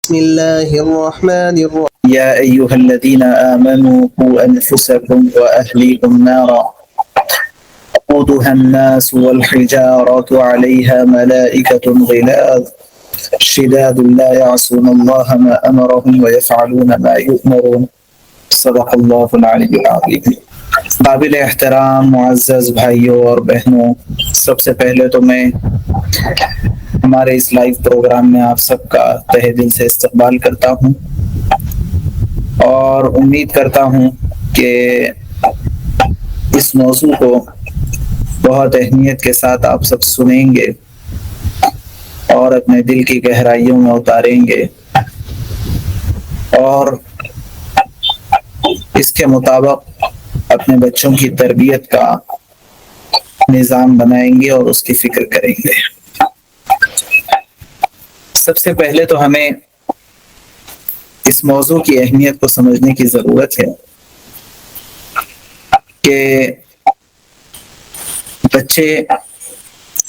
بسم الله الرحمن الرحيم يا أيها الذين آمنوا قوا أنفسكم وأهليكم نارا وقودها الناس والحجارة عليها ملائكة غلاظ شداد لا يعصون الله ما أمرهم ويفعلون ما يؤمرون صدق اللہ العلی العظیم۔ قابل احترام معزز بھائیوں اور بہنوں، سب سے پہلے تو میں ہمارے اس لائیو پروگرام میں آپ سب کا تہہ دل سے استقبال کرتا ہوں اور امید کرتا ہوں کہ اس موضوع کو بہت اہمیت کے ساتھ آپ سب سنیں گے اور اپنے دل کی گہرائیوں میں اتاریں گے اور اس کے مطابق اپنے بچوں کی تربیت کا نظام بنائیں گے اور اس کی فکر کریں گے۔ سب سے پہلے تو ہمیں اس موضوع کی اہمیت کو سمجھنے کی ضرورت ہے کہ بچے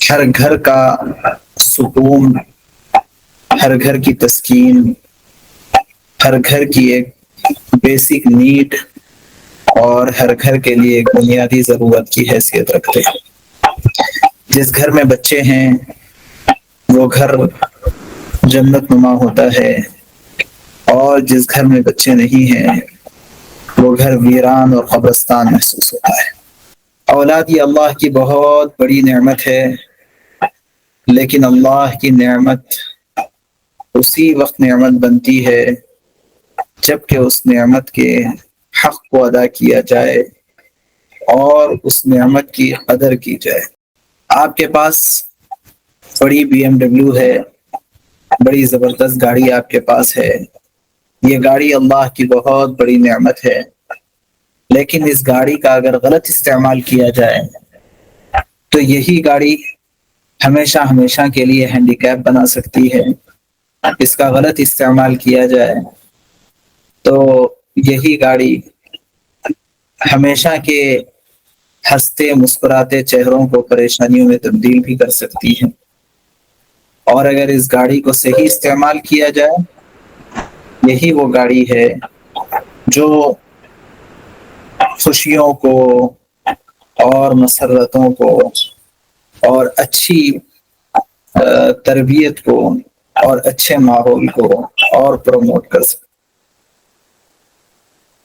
ہر گھر کا سکون، ہر گھر کی تسکین، ہر گھر کی ایک بیسک نیڈ اور ہر گھر کے لیے ایک بنیادی ضرورت کی حیثیت رکھتے ہیں۔ جس گھر میں بچے ہیں وہ گھر جنت نما ہوتا ہے، اور جس گھر میں بچے نہیں ہیں وہ گھر ویران اور قبرستان محسوس ہوتا ہے۔ اولاد یہ اللہ کی بہت بڑی نعمت ہے، لیکن اللہ کی نعمت اسی وقت نعمت بنتی ہے جبکہ اس نعمت کے حق کو ادا کیا جائے اور اس نعمت کی قدر کی جائے۔ آپ کے پاس بڑی BMW ہے، بڑی زبردست گاڑی آپ کے پاس ہے، یہ گاڑی اللہ کی بہت بڑی نعمت ہے، لیکن اس گاڑی کا اگر غلط استعمال کیا جائے تو یہی گاڑی ہمیشہ ہمیشہ کے لیے ہینڈی کیپ بنا سکتی ہے۔ اس کا غلط استعمال کیا جائے تو یہی گاڑی ہمیشہ کے ہنستے مسکراتے چہروں کو پریشانیوں میں تبدیل بھی کر سکتی ہے، اور اگر اس گاڑی کو صحیح استعمال کیا جائے یہی وہ گاڑی ہے جو خوشیوں کو اور مسرتوں کو اور اچھی تربیت کو اور اچھے ماحول کو اور پروموٹ کر سکتے۔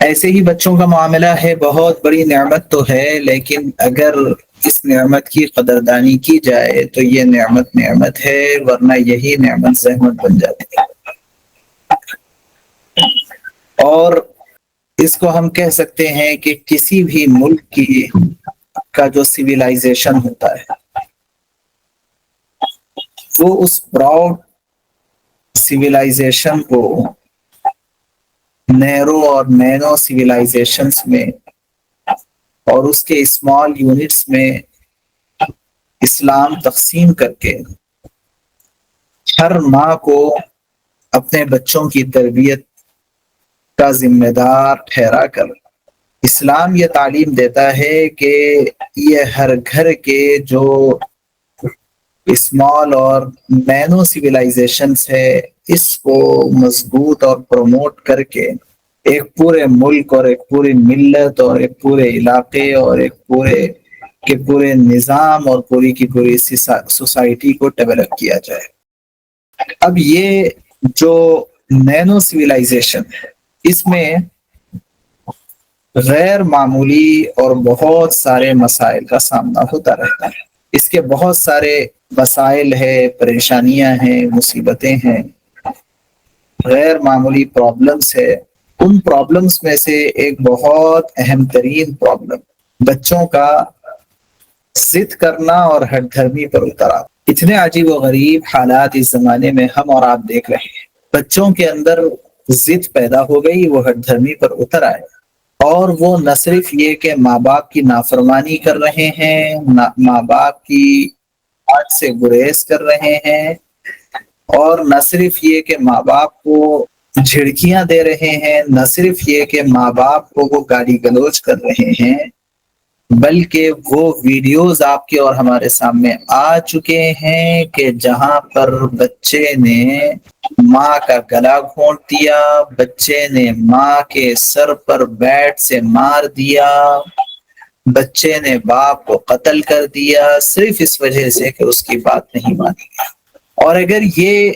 ایسے ہی بچوں کا معاملہ ہے، بہت بڑی نعمت تو ہے، لیکن اگر اس نعمت کی قدردانی کی جائے تو یہ نعمت ہے، ورنہ یہی نعمت زحمت بن جاتی ہے۔ اور اس کو ہم کہہ سکتے ہیں کہ کسی بھی ملک کا جو سویلائزیشن ہوتا ہے وہ اس پراؤڈ سویلائزیشن کو نیرو اور نینو سویلائزیشنز میں اور اس کے اسمال یونٹس میں اسلام تقسیم کر کے ہر ماں کو اپنے بچوں کی تربیت کا ذمہ دار ٹھہرا کر اسلام یہ تعلیم دیتا ہے کہ یہ ہر گھر کے جو اسمال اور نینو سویلائزیشنز ہے اس کو مضبوط اور پروموٹ کر کے ایک پورے ملک اور ایک پوری ملت اور ایک پورے علاقے اور ایک پورے نظام اور پوری کی پوری سوسائٹی کو ڈیولپ کیا جائے۔ اب یہ جو نینو سویلائزیشن ہے اس میں غیر معمولی اور بہت سارے مسائل کا سامنا ہوتا رہتا ہے۔ اس کے بہت سارے مسائل ہیں، پریشانیاں ہیں، مصیبتیں ہیں، غیر معمولی پرابلمس ہے۔ ان پرابلمس میں سے ایک بہت اہم ترین پرابلم بچوں کا ضد کرنا اور ہٹ دھرمی پر اترا۔ اتنے عجیب و غریب حالات اس زمانے میں ہم اور آپ دیکھ رہے ہیں۔ بچوں کے اندر ضد پیدا ہو گئی، وہ ہٹ دھرمی پر اتر آئے، اور وہ نہ صرف یہ کہ ماں باپ کی نافرمانی کر رہے ہیں، ماں باپ کی بات سے گریز کر رہے ہیں، اور نہ صرف یہ کہ ماں باپ کو جھڑکیاں دے رہے ہیں، نہ صرف یہ کہ ماں باپ کو وہ گالی گلوچ کر رہے ہیں، بلکہ وہ ویڈیوز آپ کے اور ہمارے سامنے آ چکے ہیں کہ جہاں پر بچے نے ماں کا گلا گھونٹ دیا، بچے نے ماں کے سر پر بیٹ سے مار دیا، بچے نے باپ کو قتل کر دیا، صرف اس وجہ سے کہ اس کی بات نہیں مانی۔ اور اگر یہ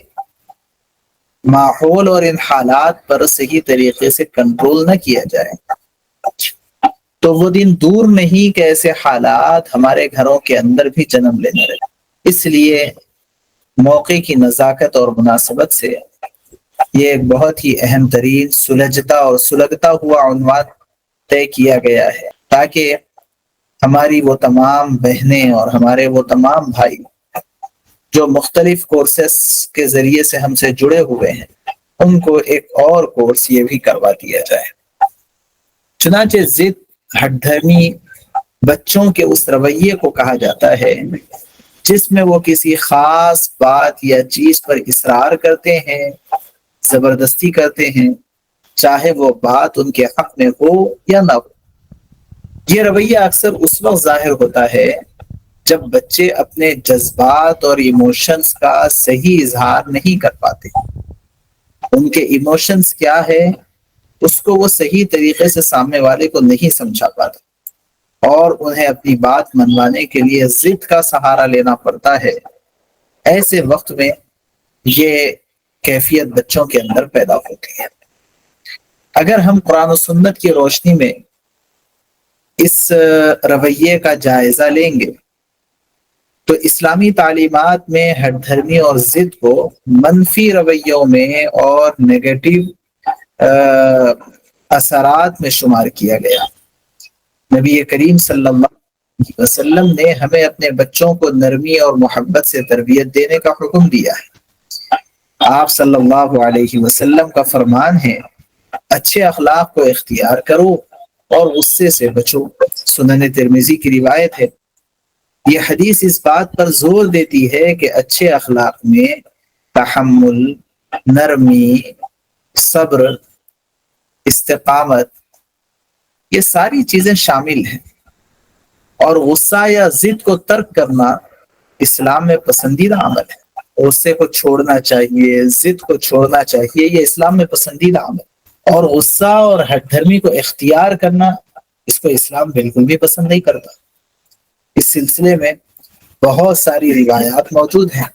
ماحول اور ان حالات پر صحیح طریقے سے کنٹرول نہ کیا جائے تو وہ دن دور نہیں کہ ایسے حالات ہمارے گھروں کے اندر بھی جنم لینے لگے۔ اس لیے موقع کی نزاکت اور مناسبت سے یہ ایک بہت ہی اہم ترین سلجھتا اور سلگتا ہوا عنوان طے کیا گیا ہے، تاکہ ہماری وہ تمام بہنیں اور ہمارے وہ تمام بھائی جو مختلف کورسز کے ذریعے سے ہم سے جڑے ہوئے ہیں ان کو ایک اور کورس یہ بھی کروا دیا جائے۔ چنانچہ ضد، ہٹ دھرمی بچوں کے اس رویے کو کہا جاتا ہے جس میں وہ کسی خاص بات یا چیز پر اصرار کرتے ہیں، زبردستی کرتے ہیں، چاہے وہ بات ان کے حق میں ہو یا نہ ہو۔ یہ رویہ اکثر اس وقت ظاہر ہوتا ہے جب بچے اپنے جذبات اور ایموشنز کا صحیح اظہار نہیں کر پاتے۔ ان کے ایموشنز کیا ہے اس کو وہ صحیح طریقے سے سامنے والے کو نہیں سمجھا پاتا اور انہیں اپنی بات منوانے کے لیے ضد کا سہارا لینا پڑتا ہے۔ ایسے وقت میں یہ کیفیت بچوں کے اندر پیدا ہوتی ہے۔ اگر ہم قرآن و سنت کی روشنی میں اس رویے کا جائزہ لیں گے تو اسلامی تعلیمات میں ہٹ دھرمی اور ضد کو منفی رویوں میں اور نیگیٹو اثرات میں شمار کیا گیا۔ نبی کریم صلی اللہ علیہ وسلم نے ہمیں اپنے بچوں کو نرمی اور محبت سے تربیت دینے کا حکم دیا ہے۔ آپ صلی اللہ علیہ وسلم کا فرمان ہے، اچھے اخلاق کو اختیار کرو اور غصے سے بچو۔ سنن ترمذی کی روایت ہے۔ یہ حدیث اس بات پر زور دیتی ہے کہ اچھے اخلاق میں تحمل، نرمی، صبر، استقامت، یہ ساری چیزیں شامل ہیں، اور غصہ یا ضد کو ترک کرنا اسلام میں پسندیدہ عمل ہے۔ غصے کو چھوڑنا چاہیے، ضد کو چھوڑنا چاہیے، یہ اسلام میں پسندیدہ عمل ہے۔ اور غصہ اور ہٹ دھرمی کو اختیار کرنا اس کو اسلام بالکل بھی پسند نہیں کرتا۔ اس سلسلے میں بہت ساری روایات موجود ہیں۔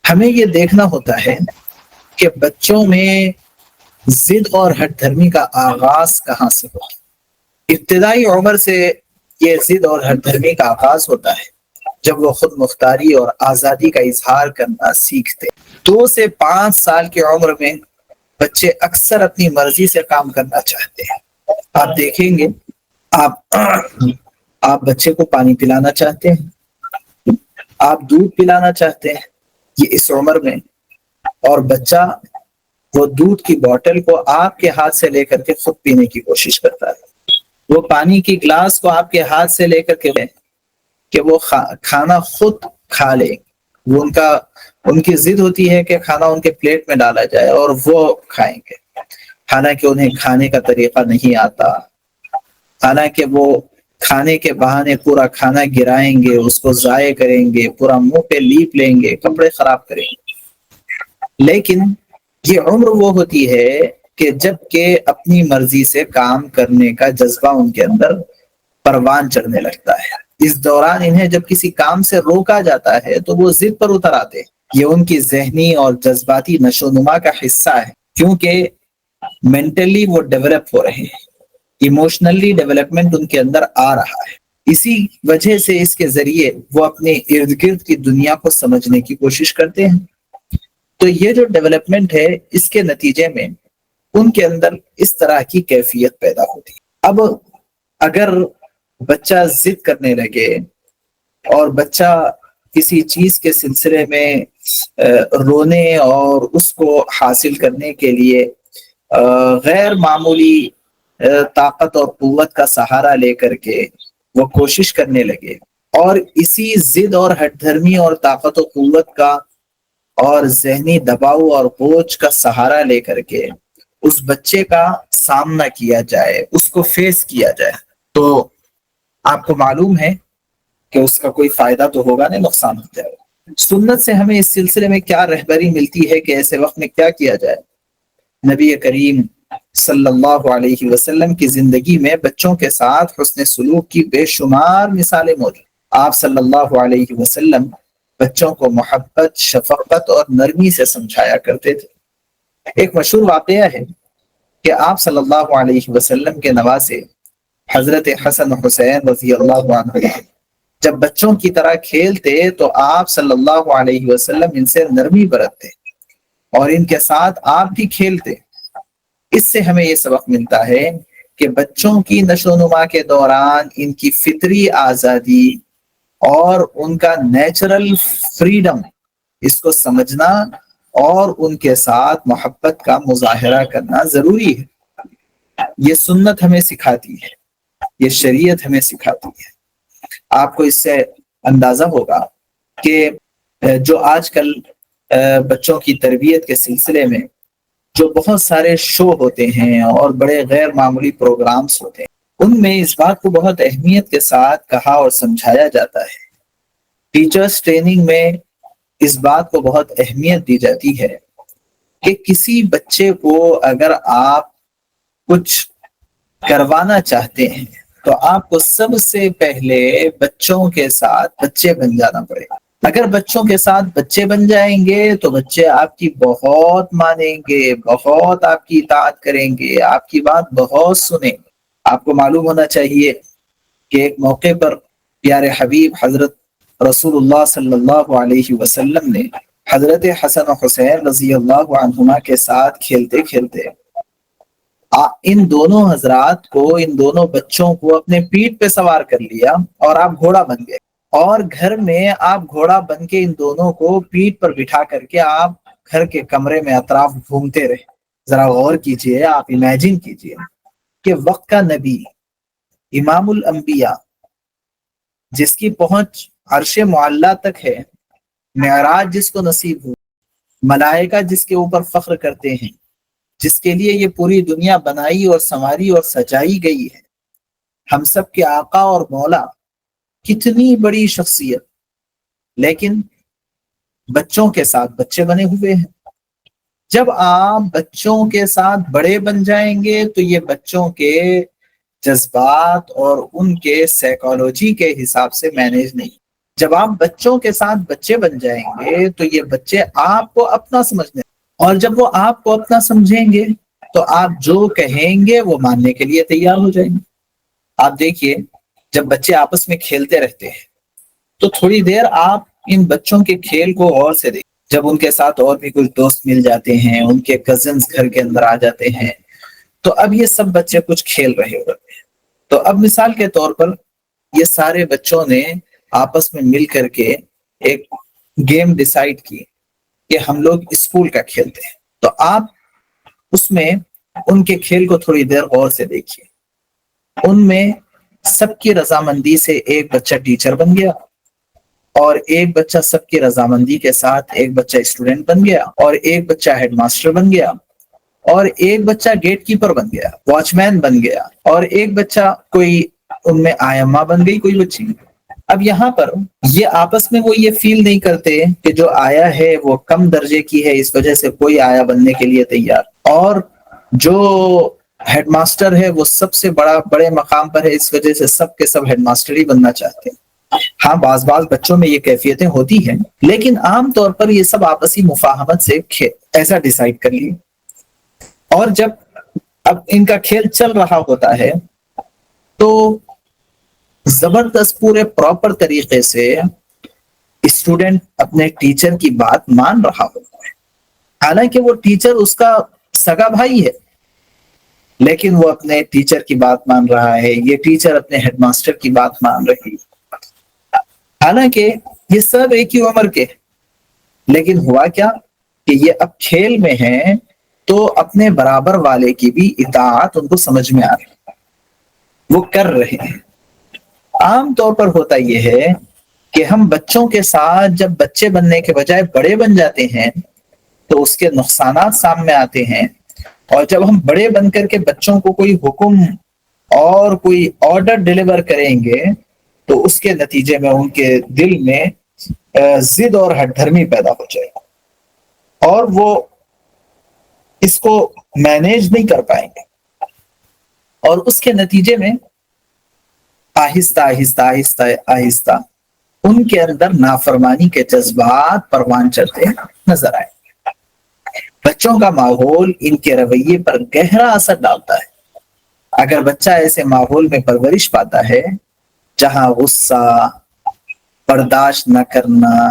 ہمیں یہ دیکھنا ہوتا ہے کہ بچوں میں ضد اور ہٹ دھرمی کا آغاز کہاں سے ہو۔ ابتدائی عمر سے یہ ضد اور ہٹ دھرمی کا آغاز ہوتا ہے جب وہ خود مختاری اور آزادی کا اظہار کرنا سیکھتے۔ 2 سے 5 سال کی عمر میں بچے اکثر اپنی مرضی سے کام کرنا چاہتے ہیں۔ آپ دیکھیں گے، آپ بچے کو پانی پلانا چاہتے ہیں، آپ دودھ پلانا چاہتے ہیں، یہ اس عمر میں، اور بچہ وہ دودھ کی بوتل کو آپ کے ہاتھ سے لے کر کے خود پینے کی کوشش کرتا ہے، وہ پانی کی گلاس کو آپ کے ہاتھ سے لے کر کے کہ وہ کھانا خود کھا لے۔ وہ ان کی ضد ہوتی ہے کہ کھانا ان کے پلیٹ میں ڈالا جائے اور وہ کھائیں گے، حالانکہ انہیں کھانے کا طریقہ نہیں آتا، حالانکہ وہ کھانے کے بہانے پورا کھانا گرائیں گے، اس کو ضائع کریں گے، پورا منہ پہ لیپ لیں گے، کپڑے خراب کریں گے۔ لیکن یہ عمر وہ ہوتی ہے کہ جب کہ اپنی مرضی سے کام کرنے کا جذبہ ان کے اندر پروان چڑھنے لگتا ہے۔ اس دوران انہیں جب کسی کام سے روکا جاتا ہے تو وہ ضد پر اتر آتے ہیں۔ یہ ان کی ذہنی اور جذباتی نشو و نما کا حصہ ہے، کیونکہ مینٹلی وہ ڈیولپ ہو رہے ہیں، ایموشنلی ڈیولپمنٹ ان کے اندر آ رہا ہے۔ اسی وجہ سے اس کے ذریعے وہ اپنے ارد گرد کی دنیا کو سمجھنے کی کوشش کرتے ہیں۔ تو یہ جو ڈیولپمنٹ ہے، اس کے نتیجے میں ان کے اندر اس طرح کی کیفیت پیدا ہوتی ہے۔ اب اگر بچہ ضد کرنے لگے اور بچہ کسی چیز کے سلسلے میں رونے اور اس کو حاصل کرنے کے لیے غیر معمولی طاقت اور قوت کا سہارا لے کر کے وہ کوشش کرنے لگے، اور اسی ضد اور ہٹ دھرمی اور طاقت و قوت کا اور ذہنی دباؤ اور بوجھ کا سہارا لے کر کے اس بچے کا سامنا کیا جائے، اس کو فیس کیا جائے، تو آپ کو معلوم ہے کہ اس کا کوئی فائدہ تو ہوگا نہیں، نقصان ہو جائے گا۔ سنت سے ہمیں اس سلسلے میں کیا رہبری ملتی ہے کہ ایسے وقت میں کیا کیا جائے؟ نبی کریم صلی اللہ علیہ وسلم کی زندگی میں بچوں کے ساتھ حسن سلوک کی بے شمار مثالیں موجود۔ آپ صلی اللہ علیہ وسلم بچوں کو محبت، شفقت اور نرمی سے سمجھایا کرتے تھے۔ ایک مشہور واقعہ ہے کہ آپ صلی اللہ علیہ وسلم کے نواسے حضرت حسن حسین رضی اللہ عنہ جب بچوں کی طرح کھیلتے تو آپ صلی اللہ علیہ وسلم ان سے نرمی برتتے اور ان کے ساتھ آپ بھی کھیلتے۔ اس سے ہمیں یہ سبق ملتا ہے کہ بچوں کی نشو و نما کے دوران ان کی فطری آزادی اور ان کا نیچرل فریڈم، اس کو سمجھنا اور ان کے ساتھ محبت کا مظاہرہ کرنا ضروری ہے۔ یہ سنت ہمیں سکھاتی ہے، یہ شریعت ہمیں سکھاتی ہے۔ آپ کو اس سے اندازہ ہوگا کہ جو آج کل بچوں کی تربیت کے سلسلے میں جو بہت سارے شو ہوتے ہیں اور بڑے غیر معمولی پروگرامز ہوتے ہیں، ان میں اس بات کو بہت اہمیت کے ساتھ کہا اور سمجھایا جاتا ہے۔ ٹیچرز ٹریننگ میں اس بات کو بہت اہمیت دی جاتی ہے کہ کسی بچے کو اگر آپ کچھ کروانا چاہتے ہیں تو آپ کو سب سے پہلے بچوں کے ساتھ بچے بن جانا پڑے گا۔ اگر بچوں کے ساتھ بچے بن جائیں گے تو بچے آپ کی بہت مانیں گے، بہت آپ کی اطاعت کریں گے، آپ کی بات بہت سنیں گے۔ آپ کو معلوم ہونا چاہیے کہ ایک موقع پر پیارے حبیب حضرت رسول اللہ صلی اللہ علیہ وسلم نے حضرت حسن و حسین رضی اللہ عنہما کے ساتھ کھیلتے کھیلتے ان دونوں حضرات کو، ان دونوں بچوں کو اپنے پیٹھ پہ سوار کر لیا اور آپ گھوڑا بن گئے، اور گھر میں آپ گھوڑا بن کے ان دونوں کو پیٹھ پر بٹھا کر کے آپ گھر کے کمرے میں اطراف گھومتے رہے۔ ذرا غور کیجئے، آپ امیجن کیجئے کہ وقت کا نبی، امام الانبیاء، جس کی پہنچ عرش معلیٰ تک ہے، معراج جس کو نصیب ہو، ملائکہ جس کے اوپر فخر کرتے ہیں، جس کے لیے یہ پوری دنیا بنائی اور سنواری اور سجائی گئی ہے، ہم سب کے آقا اور مولا، کتنی بڑی شخصیت، لیکن بچوں کے ساتھ بچے بنے ہوئے ہیں۔ جب آپ بچوں کے ساتھ بڑے بن جائیں گے تو یہ بچوں کے جذبات اور ان کے سائیکالوجی کے حساب سے مینیج نہیں۔ جب آپ بچوں کے ساتھ بچے بن جائیں گے تو یہ بچے آپ کو اپنا سمجھنے، اور جب وہ آپ کو اپنا سمجھیں گے تو آپ جو کہیں گے وہ ماننے کے لیے تیار ہو جائیں گے۔ آپ دیکھیے، جب بچے آپس میں کھیلتے رہتے ہیں تو تھوڑی دیر آپ ان بچوں کے کھیل کو غور سے دیکھیں۔ جب ان کے ساتھ اور بھی کچھ دوست مل جاتے ہیں، ان کے کزنز گھر کے اندر آ جاتے ہیں، تو اب یہ سب بچے کچھ کھیل رہے ہوتے ہیں۔ تو اب مثال کے طور پر یہ سارے بچوں نے آپس میں مل کر کے ایک گیم ڈیسائیڈ کی کہ ہم لوگ اسکول کا کھیلتے ہیں۔ تو آپ اس میں ان کے کھیل کو تھوڑی دیر غور سے دیکھیے۔ ان میں سب کی رضامندی سے ایک بچہ ٹیچر بن گیا، اور ایک بچہ سب کی رضامندی کے ساتھ ایک بچہ اسٹوڈنٹ بن گیا، اور ایک بچہ ہیڈ ماسٹر بن گیا، اور ایک بچہ گیٹ کیپر بن گیا، واچ مین بن گیا، اور ایک بچہ کوئی ان میں آئمہ بن گئی کوئی بچی۔ اب یہاں پر یہ آپس میں وہ یہ فیل نہیں کرتے کہ جو آیا ہے وہ کم درجے کی ہے، اس وجہ سے کوئی آیا بننے کے لیے تیار، اور جو ہیڈ ماسٹر ہے وہ سب سے بڑے مقام پر ہے، اس وجہ سے سب کے سب ہیڈ ماسٹر ہی بننا چاہتے ہیں۔ ہاں، بعض بچوں میں یہ کیفیتیں ہوتی ہیں، لیکن عام طور پر یہ سب آپسی مفاہمت سے ایسا ڈیسائیڈ کر لیے۔ اور جب اب ان کا کھیل چل رہا ہوتا ہے تو زبردست پورے پراپر طریقے سے اسٹوڈنٹ اپنے ٹیچر کی بات مان رہا ہوتا ہے، حالانکہ وہ ٹیچر اس کا سگا بھائی ہے، لیکن وہ اپنے ٹیچر کی بات مان رہا ہے، یہ ٹیچر اپنے ہیڈ ماسٹر کی بات مان رہی ہے، حالانکہ یہ سب ایک ہی عمر کے، لیکن ہوا کیا کہ یہ اب کھیل میں ہیں تو اپنے برابر والے کی بھی اطاعت ان کو سمجھ میں آ رہی ہے، وہ کر رہے ہیں۔ عام طور پر ہوتا یہ ہے کہ ہم بچوں کے ساتھ جب بچے بننے کے بجائے بڑے بن جاتے ہیں تو اس کے نقصانات سامنے آتے ہیں، اور جب ہم بڑے بن کر کے بچوں کو کوئی حکم اور کوئی آرڈر ڈیلیور کریں گے تو اس کے نتیجے میں ان کے دل میں ضد اور ہٹ دھرمی پیدا ہو جائے گی اور وہ اس کو مینیج نہیں کر پائیں گے، اور اس کے نتیجے میں آہستہ آہستہ آہستہ آہستہ ان کے اندر نافرمانی کے جذبات پروان چڑھتے نظر آئے۔ بچوں کا ماحول ان کے رویے پر گہرا اثر ڈالتا ہے۔ اگر بچہ ایسے ماحول میں پرورش پاتا ہے جہاں غصہ، برداشت نہ کرنا،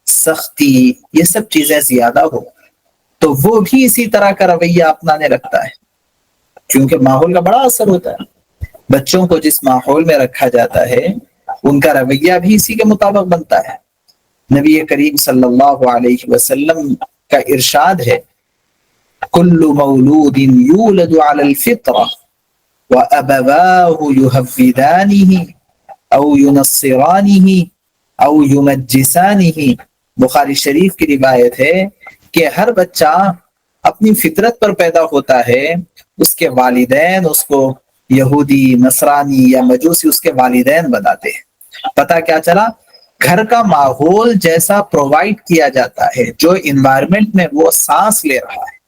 سختی، یہ سب چیزیں زیادہ ہو، تو وہ بھی اسی طرح کا رویہ اپنانے لگتا ہے، کیونکہ ماحول کا بڑا اثر ہوتا ہے۔ بچوں کو جس ماحول میں رکھا جاتا ہے ان کا رویہ بھی اسی کے مطابق بنتا ہے۔ نبی کریم صلی اللہ علیہ وسلم کا ارشاد ہے، کل مولود یولد علی الفطرہ وابواہ یحودانہ او ینصرانہ او یمجسانہ۔ بخاری شریف کی روایت ہے کہ ہر بچہ اپنی فطرت پر پیدا ہوتا ہے، اس کے والدین اس کو یہودی، نصرانی یا مجوسی اس کے والدین بتاتے ہیں۔ پتہ کیا چلا؟ گھر کا ماحول جیسا پرووائڈ کیا جاتا ہے، جو انوائرمنٹ میں وہ سانس لے رہا ہے،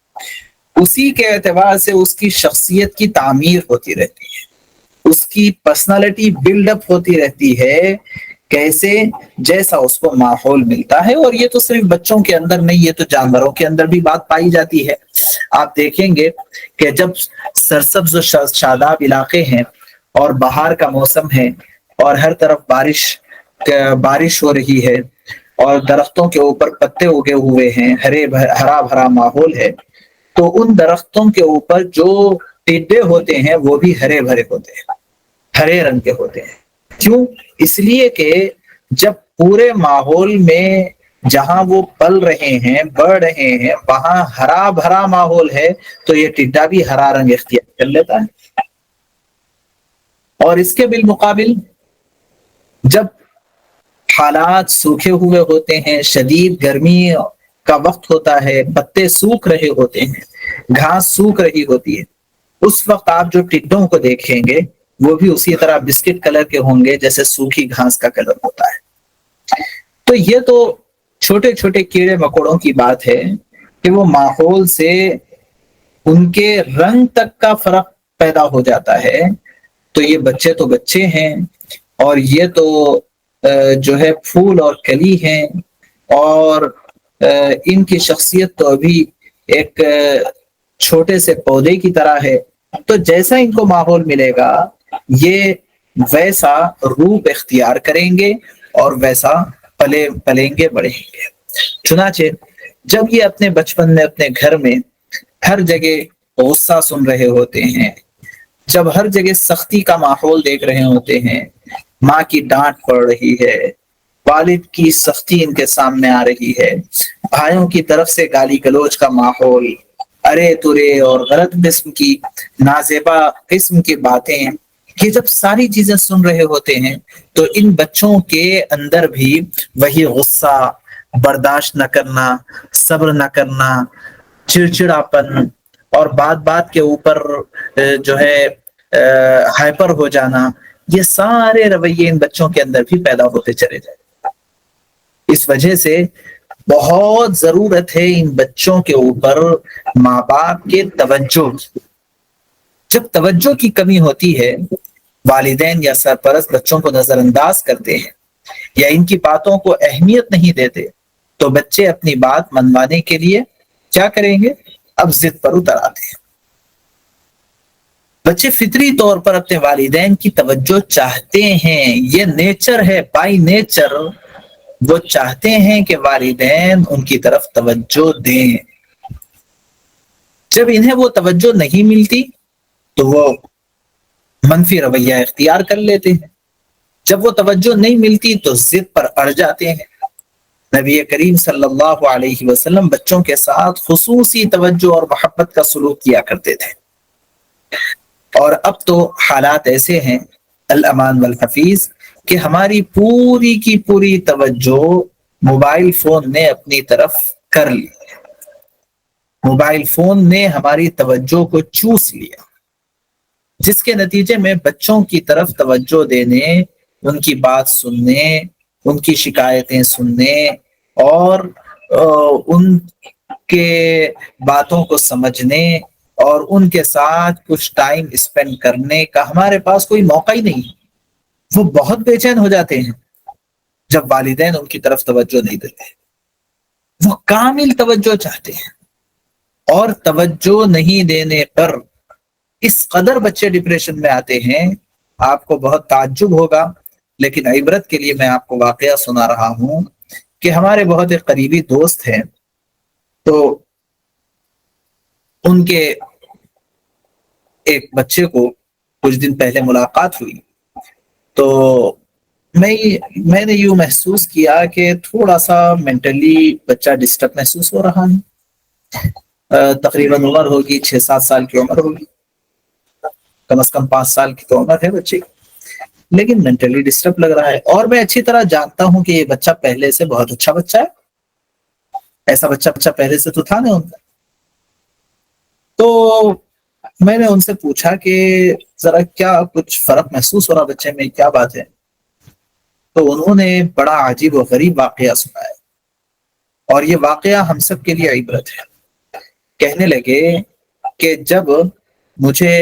اسی کے اعتبار سے اس کی شخصیت کی تعمیر ہوتی رہتی ہے، اس کی پرسنالٹی بلڈ اپ ہوتی رہتی ہے، کیسے؟ جیسا اس کو ماحول ملتا ہے۔ اور یہ تو صرف بچوں کے اندر نہیں، یہ تو جانوروں کے اندر بھی بات پائی جاتی ہے۔ آپ دیکھیں گے کہ جب سرسبز و شاداب علاقے ہیں اور بہار کا موسم ہے اور ہر طرف بارش ہو رہی ہے اور درختوں کے اوپر پتے اگے ہوئے ہیں، ہرا بھرا ماحول ہے، تو ان درختوں کے اوپر جو ٹڈے ہوتے ہیں وہ بھی ہرے بھرے ہوتے ہیں، ہرے رنگ کے ہوتے ہیں۔ کیوں؟ اس لیے کہ جب پورے ماحول میں جہاں وہ پل رہے ہیں، بڑھ رہے ہیں، وہاں ہرا بھرا ماحول ہے، تو یہ ٹڈا بھی ہرا رنگ اختیار کر لیتا ہے۔ اور اس کے بالمقابل جب حالات سوکھے ہوئے ہوتے ہیں، شدید گرمی کا وقت ہوتا ہے، پتے سوکھ رہے ہوتے ہیں، گھاس سوکھ رہی ہوتی ہے، اس وقت آپ جو ٹڈوں کو دیکھیں گے وہ بھی اسی طرح بسکٹ کلر کے ہوں گے جیسے سوکھی گھاس کا کلر ہوتا ہے۔ تو یہ تو چھوٹے چھوٹے کیڑے مکوڑوں کی بات ہے کہ وہ ماحول سے ان کے رنگ تک کا فرق پیدا ہو جاتا ہے۔ تو یہ بچے تو بچے ہیں، اور یہ تو جو ہے پھول اور کلی ہیں، اور ان کی شخصیت تو ابھی ایک چھوٹے سے پودے کی طرح ہے۔ تو جیسا ان کو ماحول ملے گا یہ ویسا روپ اختیار کریں گے اور ویسا پلیں گے، بڑھیں گے۔ چنانچہ جب یہ اپنے بچپن میں اپنے گھر میں ہر جگہ غصہ سن رہے ہوتے ہیں، جب ہر جگہ سختی کا ماحول دیکھ رہے ہوتے ہیں، ماں کی ڈانٹ پڑ رہی ہے، والد کی سختی ان کے سامنے آ رہی ہے، بھائیوں کی طرف سے گالی گلوچ کا ماحول، ارے ترے اور غلط قسم کی نازیبا قسم کی باتیں، یہ جب ساری چیزیں سن رہے ہوتے ہیں تو ان بچوں کے اندر بھی وہی غصہ، برداشت نہ کرنا، صبر نہ کرنا، چڑچڑاپن اور بات بات کے اوپر جو ہے ہائپر ہو جانا، یہ سارے رویے ان بچوں کے اندر بھی پیدا ہوتے چلے جائیں۔ اس وجہ سے بہت ضرورت ہے ان بچوں کے اوپر ماں باپ کے توجہ کی۔ جب توجہ کی کمی ہوتی ہے، والدین یا سرپرست بچوں کو نظر انداز کرتے ہیں یا ان کی باتوں کو اہمیت نہیں دیتے، تو بچے اپنی بات منوانے کے لیے کیا کریں گے؟ اب ضد پر اتر آتے ہیں۔ بچے فطری طور پر اپنے والدین کی توجہ چاہتے ہیں، یہ نیچر ہے، بائی نیچر وہ چاہتے ہیں کہ والدین ان کی طرف توجہ دیں۔ جب انہیں وہ توجہ نہیں ملتی تو وہ منفی رویہ اختیار کر لیتے ہیں، جب وہ توجہ نہیں ملتی تو ضد پر اڑ جاتے ہیں۔ نبی کریم صلی اللہ علیہ وسلم بچوں کے ساتھ خصوصی توجہ اور محبت کا سلوک کیا کرتے تھے، اور اب تو حالات ایسے ہیں الامان والحفیظ کہ ہماری پوری کی پوری توجہ موبائل فون نے اپنی طرف کر لی، موبائل فون نے ہماری توجہ کو چوس لیا۔ جس کے نتیجے میں بچوں کی طرف توجہ دینے، ان کی بات سننے، ان کی شکایتیں سننے اور ان کے باتوں کو سمجھنے اور ان کے ساتھ کچھ ٹائم اسپینڈ کرنے کا ہمارے پاس کوئی موقع ہی نہیں۔ وہ بہت بے چین ہو جاتے ہیں جب والدین ان کی طرف توجہ نہیں دیتے، وہ کامل توجہ چاہتے ہیں، اور توجہ نہیں دینے پر اس قدر بچے ڈپریشن میں آتے ہیں، آپ کو بہت تعجب ہوگا، لیکن عبرت کے لیے میں آپ کو واقعہ سنا رہا ہوں کہ ہمارے بہت ایک قریبی دوست ہیں، تو ان کے ایک بچے کو کچھ دن پہلے ملاقات ہوئی، تو میں نے یوں محسوس کیا کہ تھوڑا سا مینٹلی بچہ ڈسٹرب محسوس ہو رہا ہے۔ تقریباً عمر ہوگی 6-7 سال کی عمر ہوگی، کم از کم 5 سال کی تو عمر ہے بچے کی، لیکن مینٹلی ڈسٹرب لگ رہا ہے۔ اور میں اچھی طرح جانتا ہوں کہ یہ بچہ پہلے سے بہت اچھا بچہ ہے، ایسا بچہ پہلے سے تو تھا نہیں ان کا۔ تو میں نے ان سے پوچھا کہ ذرا کیا کچھ فرق محسوس ہو رہا بچے میں، کیا بات ہے؟ تو انہوں نے بڑا عجیب و غریب واقعہ سنایا، اور یہ واقعہ ہم سب کے لیے عبرت ہے۔ کہنے لگے کہ جب مجھے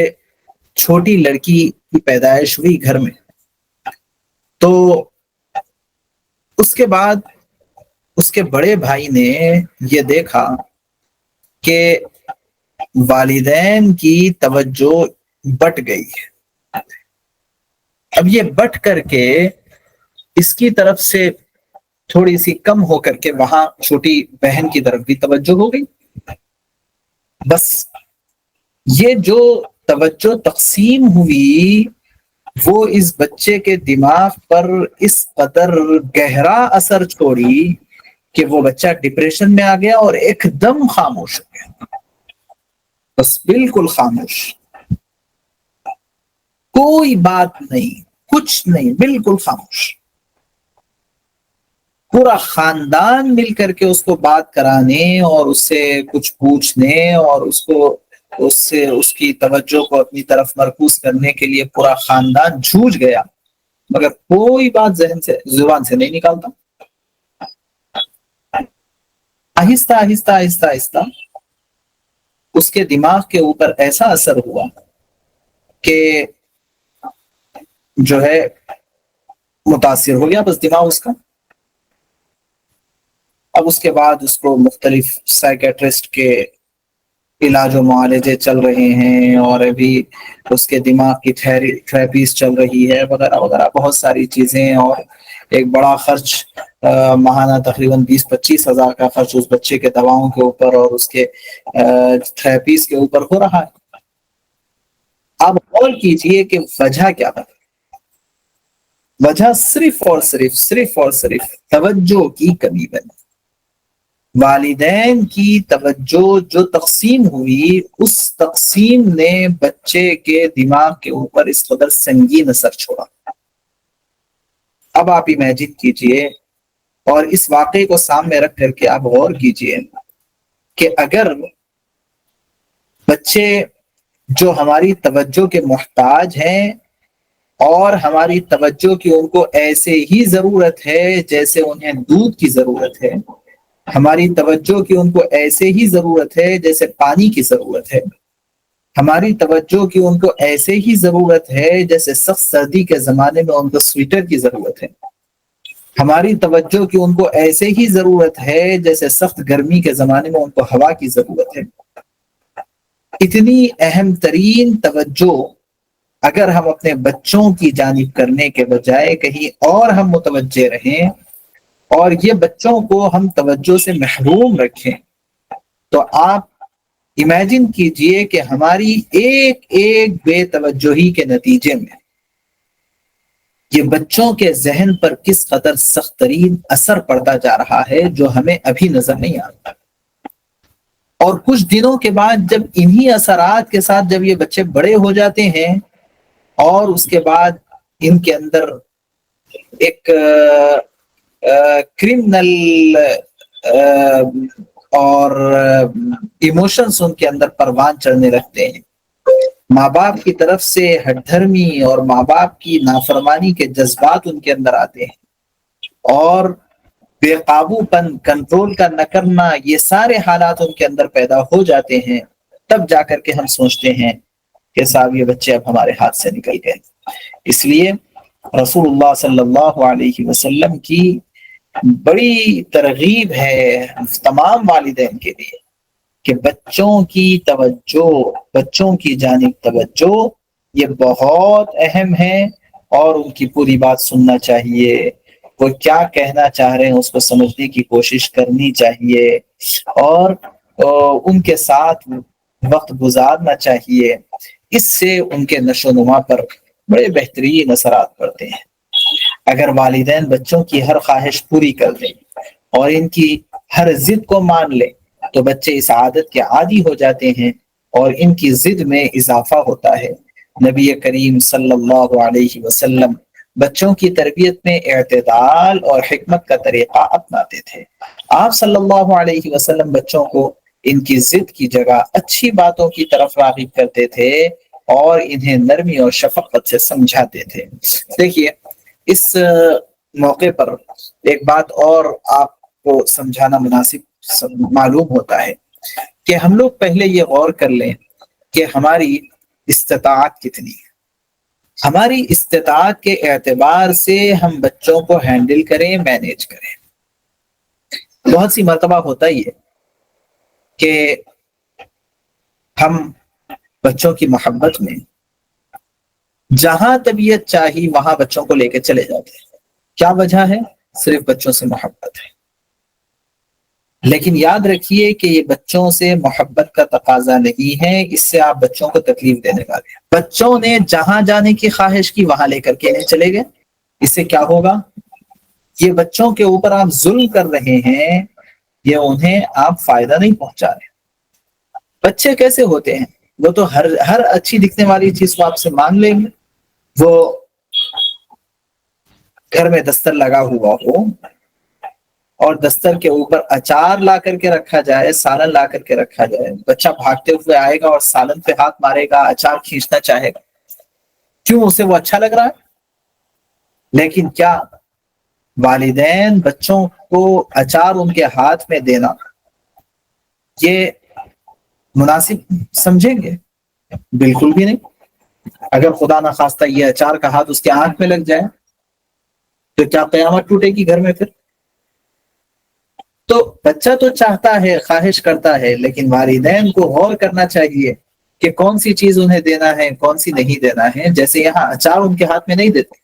چھوٹی لڑکی کی پیدائش ہوئی گھر میں، تو اس کے بعد اس کے بڑے بھائی نے یہ دیکھا کہ والدین کی توجہ بٹ گئی ہے۔ اب یہ بٹ کر کے اس کی طرف سے تھوڑی سی کم ہو کر کے وہاں چھوٹی بہن کی طرف بھی توجہ ہو گئی۔ بس یہ جو توجہ تقسیم ہوئی وہ اس بچے کے دماغ پر اس قدر گہرا اثر چھوڑی کہ وہ بچہ ڈپریشن میں آ گیا اور ایک دم خاموش ہو گیا، بس بالکل خاموش، کوئی بات نہیں، کچھ نہیں، بالکل خاموش۔ پورا خاندان مل کر کے اس کو بات کرانے اور اس سے کچھ پوچھنے اور اس کی توجہ کو اپنی طرف مرکوز کرنے کے لیے پورا خاندان جھوج گیا، مگر کوئی بات زبان سے نہیں نکالتا۔ آہستہ آہستہ آہستہ آہستہ اس کے دماغ کے اوپر ایسا اثر ہوا کہ جو ہے متاثر ہو گیا بس دماغ اس کا۔ اب اس کے بعد اس کو مختلف سائیکیٹرسٹ کے علاج و معالجے چل رہے ہیں، اور ابھی اس کے دماغ کی تھراپیز چل رہی ہے وغیرہ وغیرہ، بہت ساری چیزیں، اور ایک بڑا خرچ ماہانہ تقریباً 20-25 ہزار کا خرچ اس بچے کے دواؤں کے اوپر اور اس کے تھراپیز کے اوپر ہو رہا ہے۔ آپ غور کیجئے کہ وجہ کیا ہے؟ وجہ صرف اور صرف توجہ کی کمی بنی۔ والدین کی توجہ جو تقسیم ہوئی، اس تقسیم نے بچے کے دماغ کے اوپر اس قدر سنگین اثر چھوڑا۔ اب آپ امیجن کیجئے اور اس واقعے کو سامنے رکھ کر کے آپ غور کیجئے کہ اگر بچے جو ہماری توجہ کے محتاج ہیں اور ہماری توجہ کی ان کو ایسے ہی ضرورت ہے جیسے انہیں دودھ کی ضرورت ہے، ہماری توجہ کی ان کو ایسے ہی ضرورت ہے جیسے پانی کی ضرورت ہے، ہماری توجہ کی ان کو ایسے ہی ضرورت ہے جیسے سخت سردی کے زمانے میں ان کو سویٹر کی ضرورت ہے، ہماری توجہ کی ان کو ایسے ہی ضرورت ہے جیسے سخت گرمی کے زمانے میں ان کو ہوا کی ضرورت ہے۔ اتنی اہم ترین توجہ اگر ہم اپنے بچوں کی جانب کرنے کے بجائے کہیں اور ہم متوجہ رہیں اور یہ بچوں کو ہم توجہ سے محروم رکھیں، تو آپ امیجن کیجئے کہ ہماری ایک ایک بے توجہی کے نتیجے میں یہ بچوں کے ذہن پر کس قدر سخت ترین اثر پڑتا جا رہا ہے جو ہمیں ابھی نظر نہیں آتا۔ اور کچھ دنوں کے بعد جب انہی اثرات کے ساتھ جب یہ بچے بڑے ہو جاتے ہیں اور اس کے بعد ان کے اندر ایک کرمنل اور ایموشنز ان کے اندر پروان چڑھنے لگتے ہیں، ماں باپ کی طرف سے ہٹ دھرمی اور ماں باپ کی نافرمانی کے جذبات ان کے اندر آتے ہیں، اور بے قابو پن، کنٹرول کا نہ کرنا، یہ سارے حالات ان کے اندر پیدا ہو جاتے ہیں، تب جا کر کے ہم سوچتے ہیں کہ صاحب یہ بچے اب ہمارے ہاتھ سے نکل گئے۔ اس لیے رسول اللہ صلی اللہ علیہ وسلم کی بڑی ترغیب ہے تمام والدین کے لیے کہ بچوں کی توجہ، بچوں کی جانب توجہ یہ بہت اہم ہے، اور ان کی پوری بات سننا چاہیے، وہ کیا کہنا چاہ رہے ہیں اس کو سمجھنے کی کوشش کرنی چاہیے، اور ان کے ساتھ وقت گزارنا چاہیے۔ اس سے ان کے نشو و نما پر بڑے بہترین اثرات پڑتے ہیں۔ اگر والدین بچوں کی ہر خواہش پوری کر دیں اور ان کی ہر ضد کو مان لیں تو بچے اس عادت کے عادی ہو جاتے ہیں اور ان کی ضد میں اضافہ ہوتا ہے۔ نبی کریم صلی اللہ علیہ وسلم بچوں کی تربیت میں اعتدال اور حکمت کا طریقہ اپناتے تھے۔ آپ صلی اللہ علیہ وسلم بچوں کو ان کی ضد کی جگہ اچھی باتوں کی طرف راغب کرتے تھے اور انہیں نرمی اور شفقت سے سمجھاتے تھے۔ دیکھیے، اس موقع پر ایک بات اور آپ کو سمجھانا مناسب معلوم ہوتا ہے کہ ہم لوگ پہلے یہ غور کر لیں کہ ہماری استطاعت کتنی ہے۔ ہماری استطاعت کے اعتبار سے ہم بچوں کو ہینڈل کریں، مینیج کریں۔ بہت سی مرتبہ ہوتا ہی ہے کہ ہم بچوں کی محبت میں جہاں طبیعت چاہی وہاں بچوں کو لے کے چلے جاتے ہیں۔ کیا وجہ ہے؟ صرف بچوں سے محبت ہے۔ لیکن یاد رکھیے کہ یہ بچوں سے محبت کا تقاضا نہیں ہے، اس سے آپ بچوں کو تکلیف دینے والے ہیں۔ بچوں نے جہاں جانے کی خواہش کی وہاں لے کر کے انہیں چلے گئے، اس سے کیا ہوگا؟ یہ بچوں کے اوپر آپ ظلم کر رہے ہیں، یہ انہیں آپ فائدہ نہیں پہنچا رہے۔ بچے کیسے ہوتے ہیں؟ وہ تو ہر اچھی دکھنے والی چیز کو آپ سے مانگ لیں گے۔ وہ گھر میں دستر لگا ہوا ہو اور دستر کے اوپر اچار لا کر کے رکھا جائے، سالن لا کر کے رکھا جائے، بچہ بھاگتے ہوئے آئے گا اور سالن پہ ہاتھ مارے گا، اچار کھینچنا چاہے گا۔ کیوں؟ اسے وہ اچھا لگ رہا ہے۔ لیکن کیا والدین بچوں کو اچار ان کے ہاتھ میں دینا یہ مناسب سمجھیں گے؟ بالکل بھی نہیں۔ اگر خدا نخواستہ یہ اچار کا ہاتھ اس کے آنکھ میں لگ جائے تو کیا قیامت ٹوٹے گی گھر میں پھر؟ تو بچہ تو چاہتا ہے، خواہش کرتا ہے، لیکن والدین کو غور کرنا چاہیے کہ کون سی چیز انہیں دینا ہے، کون سی نہیں دینا ہے۔ جیسے یہاں اچار ان کے ہاتھ میں نہیں دیتے،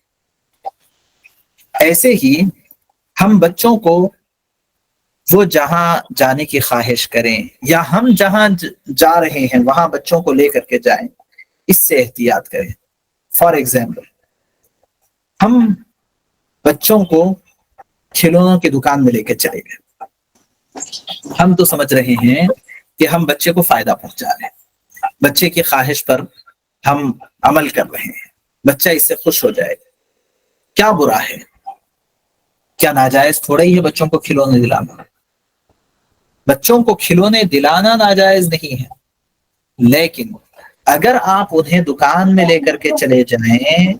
ایسے ہی ہم بچوں کو وہ جہاں جانے کی خواہش کریں یا ہم جہاں جا رہے ہیں وہاں بچوں کو لے کر کے جائیں، اس سے احتیاط کریں۔ فار ایگزامپل، ہم بچوں کو کھلونوں کی دکان میں لے کے چلے گئے، ہم تو سمجھ رہے ہیں کہ ہم بچے کو فائدہ پہنچا رہے ہیں، بچے کی خواہش پر ہم عمل کر رہے ہیں، بچہ اس سے خوش ہو جائے گا۔ کیا برا ہے؟ کیا ناجائز تھوڑا ہی ہے بچوں کو کھلونے دلانا؟ بچوں کو کھلونے دلانا ناجائز نہیں ہے، لیکن اگر آپ انہیں دکان میں لے کر کے چلے جائیں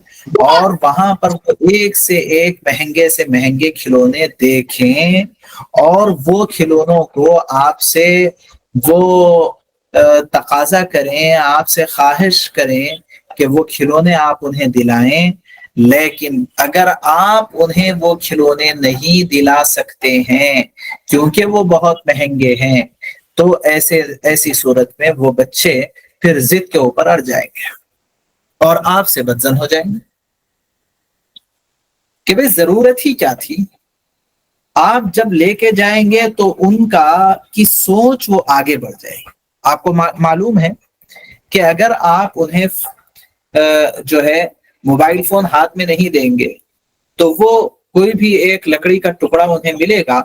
اور وہاں پر ایک سے ایک مہنگے سے مہنگے کھلونے دیکھیں اور وہ کھلونوں کو آپ سے وہ تقاضا کریں، آپ سے خواہش کریں کہ وہ کھلونے آپ انہیں دلائیں، لیکن اگر آپ انہیں وہ کھلونے نہیں دلا سکتے ہیں کیونکہ وہ بہت مہنگے ہیں، تو ایسی صورت میں وہ بچے پھر ضد کے اوپر اڑ جائیں گے اور آپ سے بدظن ہو جائیں گے کہ بھئی ضرورت ہی کیا تھی۔ آپ جب لے کے جائیں گے تو ان کی سوچ وہ آگے بڑھ جائے گی۔ آپ کو معلوم ہے کہ اگر آپ انہیں جو ہے موبائل فون ہاتھ میں نہیں دیں گے تو وہ کوئی بھی ایک لکڑی کا ٹکڑا انہیں ملے گا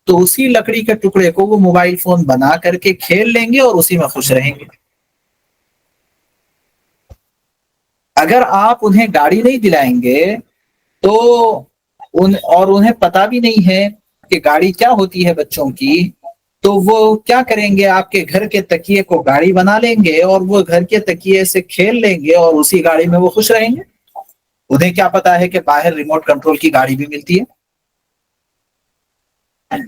تو اسی لکڑی کے ٹکڑے کو وہ موبائل فون بنا کر کے کھیل لیں گے اور اسی میں خوش رہیں گے۔ اگر آپ انہیں گاڑی نہیں دلائیں گے تو اور انہیں پتہ بھی نہیں ہے کہ گاڑی کیا ہوتی ہے بچوں کی، تو وہ کیا کریں گے؟ آپ کے گھر کے تکیے کو گاڑی بنا لیں گے اور وہ گھر کے تکیے سے کھیل لیں گے اور اسی گاڑی میں وہ خوش رہیں گے۔ انہیں کیا پتا ہے کہ باہر ریموٹ کنٹرول کی گاڑی بھی ملتی ہے۔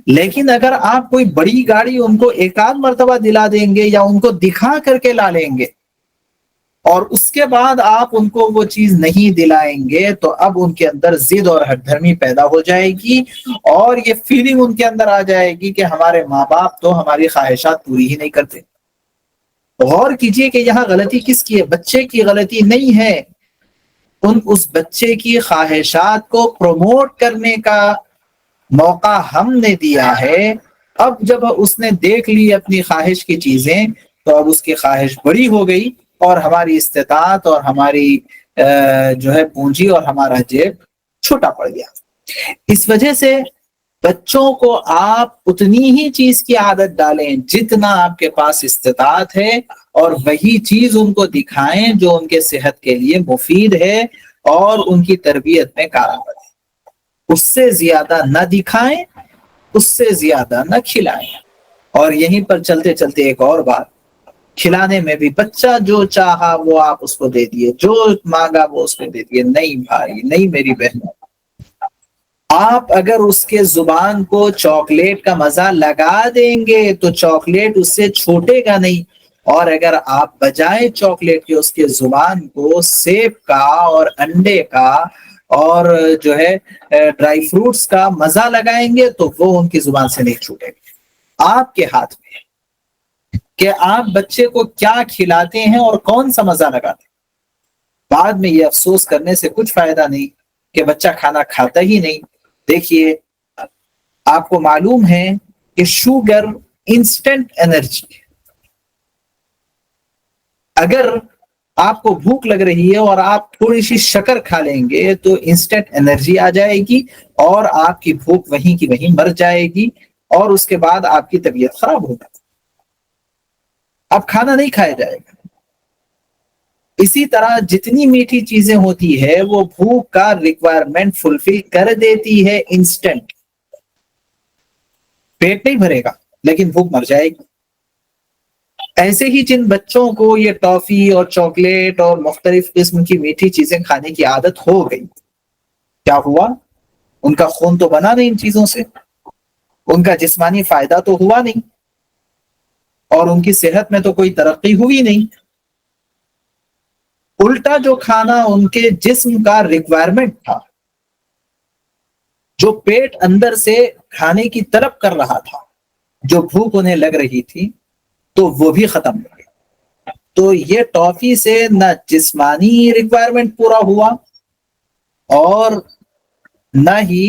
لیکن اگر آپ کوئی بڑی گاڑی ان کو ایک آدھ مرتبہ دلا دیں گے یا ان کو دکھا کر کے لا لیں گے اور اس کے بعد آپ ان کو وہ چیز نہیں دلائیں گے تو اب ان کے اندر ضد اور ہٹ دھرمی پیدا ہو جائے گی اور یہ فیلنگ ان کے اندر آ جائے گی کہ ہمارے ماں باپ تو ہماری خواہشات پوری ہی نہیں کرتے۔ غور کیجئے کہ یہاں غلطی کس کی ہے؟ بچے کی غلطی نہیں ہے۔ اس بچے کی خواہشات کو پروموٹ کرنے کا موقع ہم نے دیا ہے۔ اب جب اس نے دیکھ لی اپنی خواہش کی چیزیں تو اب اس کی خواہش بڑی ہو گئی اور ہماری استطاعت اور ہماری جو ہے پونجی اور ہمارا جیب چھوٹا پڑ گیا۔ اس وجہ سے بچوں کو آپ اتنی ہی چیز کی عادت ڈالیں جتنا آپ کے پاس استطاعت ہے اور وہی چیز ان کو دکھائیں جو ان کے صحت کے لیے مفید ہے اور ان کی تربیت میں کارآمد ہے۔ اس سے زیادہ نہ دکھائیں، اس سے زیادہ نہ کھلائیں۔ اور یہیں پر چلتے چلتے ایک اور بات، کھلانے میں بھی بچہ جو چاہا وہ آپ اس کو دے دیے، جو مانگا وہ اس کو دے دیے۔ نہیں بھائی، نہیں میری بہن، آپ اگر اس کے زبان کو چاکلیٹ کا مزہ لگا دیں گے تو چاکلیٹ اس سے چھوٹے گا نہیں، اور اگر آپ بجائے چاکلیٹ کے اس کے زبان کو سیب کا اور انڈے کا اور جو ہے ڈرائی فروٹس کا مزہ لگائیں گے تو وہ ان کی زبان سے نہیں چھوٹے گا۔ آپ کے ہاتھ میں ہے کہ آپ بچے کو کیا کھلاتے ہیں اور کون سا مزہ لگاتے ہیں۔ بعد میں یہ افسوس کرنے سے کچھ فائدہ نہیں کہ بچہ کھانا کھاتا ہی نہیں۔ دیکھیے، آپ کو معلوم ہے کہ شوگر انسٹنٹ انرجی ہے۔ اگر آپ کو بھوک لگ رہی ہے اور آپ تھوڑی سی شکر کھا لیں گے تو انسٹنٹ انرجی آ جائے گی اور آپ کی بھوک وہیں کی وہیں مر جائے گی اور اس کے بعد آپ کی طبیعت خراب ہوگی، اب کھانا نہیں کھایا جائے گا۔ اسی طرح جتنی میٹھی چیزیں ہوتی ہے وہ بھوک کا ریکوائرمنٹ فلفل کر دیتی ہے انسٹنٹ۔ پیٹ نہیں بھرے گا لیکن بھوک مر جائے گی۔ ایسے ہی جن بچوں کو یہ ٹافی اور چاکلیٹ اور مختلف قسم کی میٹھی چیزیں کھانے کی عادت ہو گئی، کیا ہوا؟ ان کا خون تو بنا نہیں ان چیزوں سے، ان کا جسمانی فائدہ تو ہوا نہیں اور ان کی صحت میں تو کوئی ترقی ہوئی نہیں۔ الٹا جو کھانا ان کے جسم کا ریکوائرمنٹ تھا، جو پیٹ اندر سے کھانے کی طلب کر رہا تھا، جو بھوک انہیں لگ رہی تھی، تو وہ بھی ختم ہو گئی۔ تو یہ ٹافی سے نہ جسمانی ریکوائرمنٹ پورا ہوا اور نہ ہی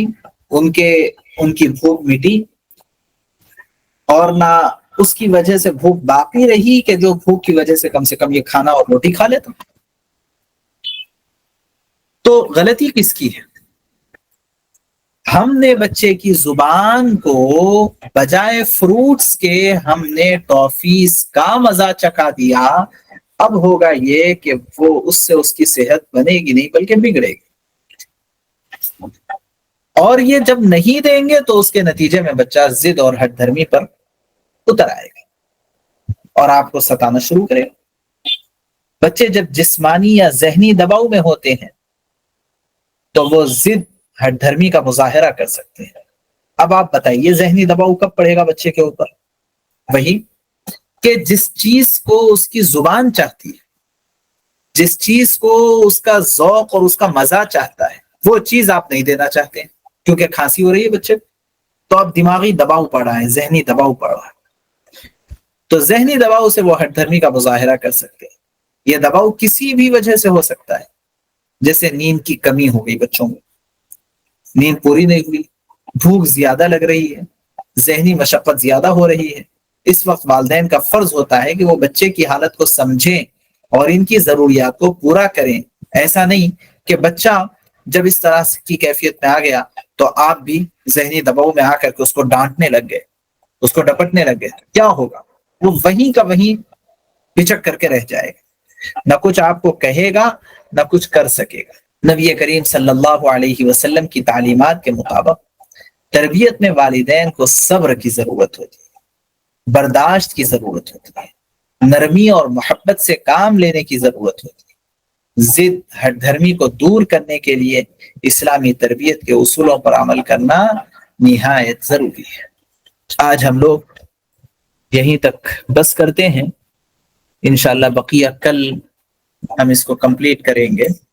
ان کی بھوک مٹی، اور نہ اس کی وجہ سے بھوک باقی رہی کہ جو بھوک کی وجہ سے کم یہ کھانا اور روٹی کھا لیتا۔ تو غلطی کس کی ہے؟ ہم نے بچے کی زبان کو بجائے فروٹس کے ہم نے ٹافیز کا مزہ چکھا دیا۔ اب ہوگا یہ کہ وہ اس سے اس کی صحت بنے گی نہیں بلکہ بگڑے گی، اور یہ جب نہیں دیں گے تو اس کے نتیجے میں بچہ ضد اور ہٹ دھرمی پر اتر آئے گا اور آپ کو ستانا شروع کرے گا۔ بچے جب جسمانی یا ذہنی دباؤ میں ہوتے ہیں تو وہ ضد ہٹ دھرمی کا مظاہرہ کر سکتے ہیں۔ اب آپ بتائیے ذہنی دباؤ کب پڑے گا بچے کے اوپر؟ وہی کہ جس چیز کو اس کی زبان چاہتی ہے، جس چیز کو اس کا ذوق اور اس کا مزہ چاہتا ہے، وہ چیز آپ نہیں دینا چاہتے ہیں کیونکہ کھانسی ہو رہی ہے بچے، تو اب دماغی دباؤ پڑ رہا ہے، ذہنی دباؤ پڑ رہا ہے۔ تو ذہنی دباؤ سے وہ ہٹ دھرمی کا مظاہرہ کر سکتے ہیں۔ یہ دباؤ کسی بھی وجہ سے ہو سکتا ہے، جیسے نیند کی کمی ہو گئی بچوں میں، نیند پوری نہیں ہوئی، بھوک زیادہ لگ رہی ہے، ذہنی مشقت زیادہ ہو رہی ہے۔ اس وقت والدین کا فرض ہوتا ہے کہ وہ بچے کی حالت کو سمجھیں اور ان کی ضروریات کو پورا کریں۔ ایسا نہیں کہ بچہ جب اس طرح کی کیفیت میں آ گیا تو آپ بھی ذہنی دباؤ میں آ کر کے اس کو ڈانٹنے لگ گئے، اس کو ڈپٹنے لگ گئے، کیا ہوگا؟ وہ وہیں کا وہیں پچک کر کے رہ جائے گا، نہ کچھ آپ کو کہے گا نہ کچھ کر سکے گا۔ نبی کریم صلی اللہ علیہ وسلم کی تعلیمات کے مطابق تربیت میں والدین کو صبر کی ضرورت ہوتی ہے۔ برداشت کی ضرورت ہوتی ہے، نرمی اور محبت سے کام لینے کی ضرورت ہوتی ہے، ضد ہٹ دھرمی کو دور کرنے کے لیے اسلامی تربیت کے اصولوں پر عمل کرنا نہایت ضروری ہے۔ آج ہم لوگ یہیں تک بس کرتے ہیں، انشاءاللہ بقیہ کل ہم اس کو کمپلیٹ کریں گے۔